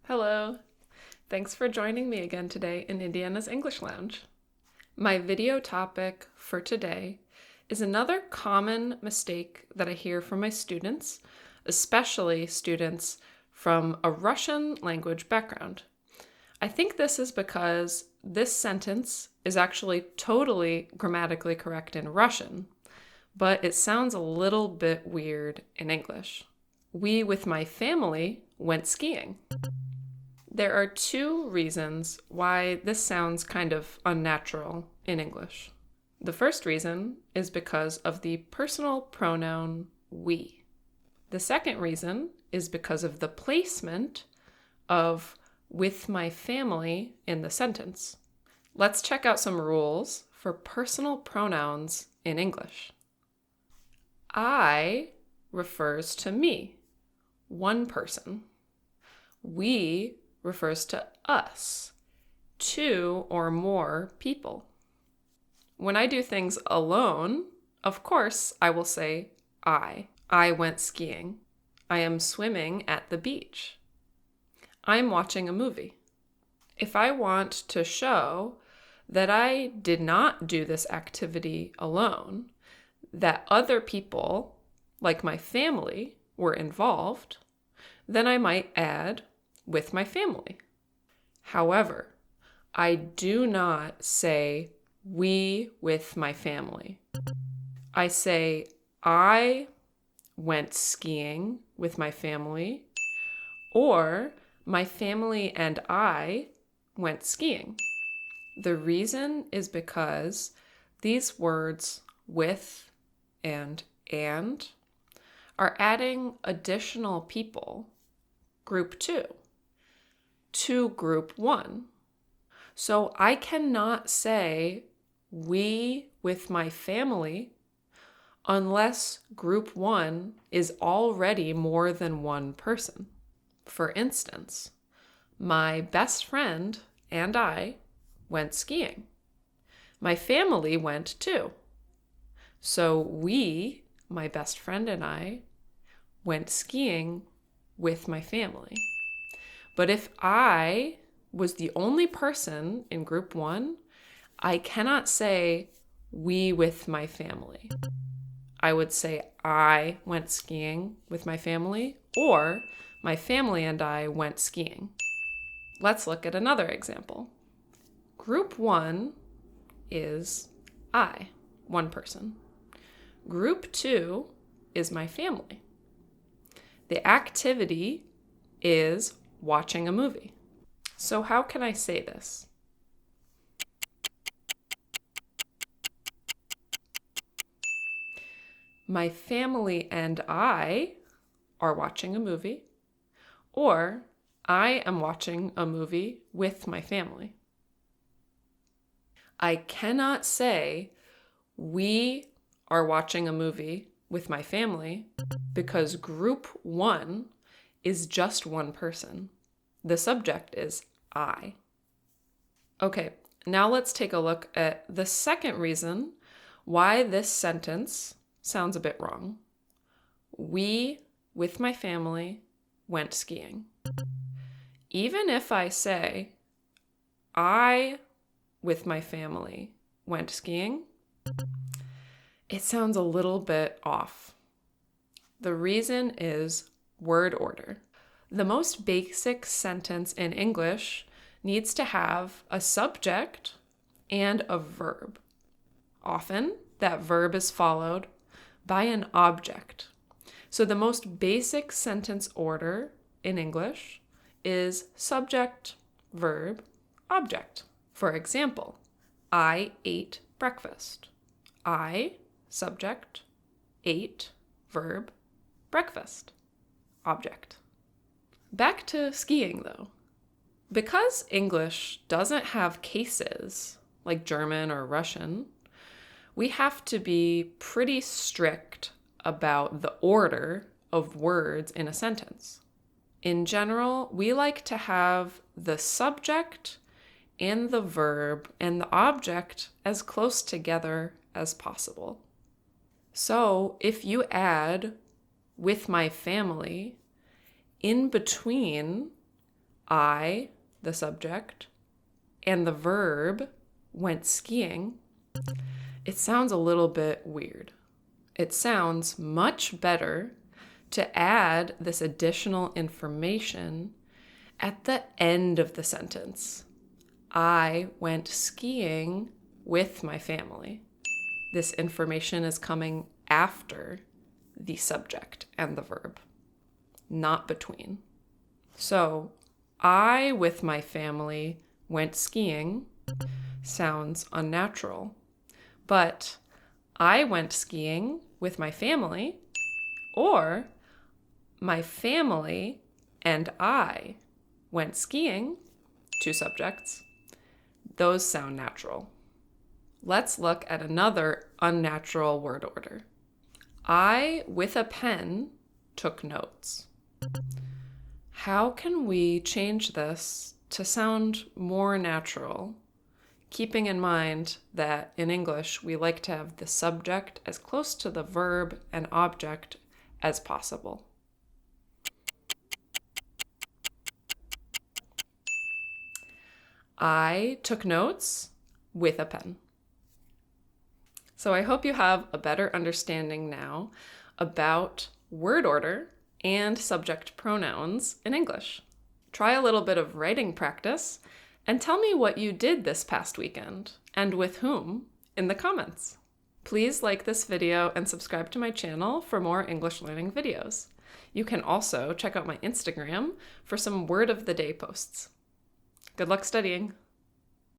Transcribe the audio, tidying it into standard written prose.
Hello. Thanks for joining me again today in Indiana's English Lounge. My video topic for today is another common mistake that I hear from my students, especially students from a Russian language background. I think this is because this sentence is actually totally grammatically correct in Russian, but it sounds a little bit weird in English. We with my family went skiing. There are two reasons why this sounds kind of unnatural in English. The first reason is because of the personal pronoun we. The second reason is because of the placement of with my family in the sentence. Let's check out some rules for personal pronouns in English. I refers to me, one person. We refers to us, two or more people. When I do things alone, of course, I will say I. I went skiing. I am swimming at the beach. I'm watching a movie. If I want to show that I did not do this activity alone, that other people, like my family, were involved, then I might add with my family. However, I do not say we with my family. I say I went skiing with my family, or my family and I went skiing. The reason is because these words with and are adding additional people, group 2, to group 1. So I cannot say we with my family unless group 1 is already more than one person. For instance, my best friend and I went skiing. My family went too. So we, my best friend and I, went skiing with my family. But if I was the only person in group 1, I cannot say we with my family. I would say I went skiing with my family, or my family and I went skiing. Let's look at another example. Group 1 is I, one person. Group 2 is my family. The activity is watching a movie. So how can I say this? My family and I are watching a movie, or I am watching a movie with my family. I cannot say we are watching a movie with my family because group 1 is just one person. The subject is I. Okay, now let's take a look at the second reason why this sentence sounds a bit wrong. We, with my family, went skiing. Even if I say I, with my family, went skiing, it sounds a little bit off. The reason is word order. The most basic sentence in English needs to have a subject and a verb. Often, that verb is followed by an object. So the most basic sentence order in English is subject, verb, object. For example, I ate breakfast. I, subject, ate, verb, breakfast, object. Back to skiing, though. Because English doesn't have cases like German or Russian, we have to be pretty strict about the order of words in a sentence. In general, we like to have the subject and the verb and the object as close together as possible. So if you add with my family in between I, the subject, and the verb went skiing, it sounds a little bit weird. It sounds much better to add this additional information at the end of the sentence. I went skiing with my family. This information is coming after the subject and the verb, not between. So, I with my family went skiing sounds unnatural, but I went skiing with my family, or my family and I went skiing, two subjects, those sound natural. Let's look at another unnatural word order. I, with a pen, took notes. How can we change this to sound more natural, keeping in mind that in English we like to have the subject as close to the verb and object as possible? I took notes with a pen. So I hope you have a better understanding now about word order and subject pronouns in English. Try a little bit of writing practice and tell me what you did this past weekend and with whom in the comments. Please like this video and subscribe to my channel for more English learning videos. You can also check out my Instagram for some word of the day posts. Good luck studying!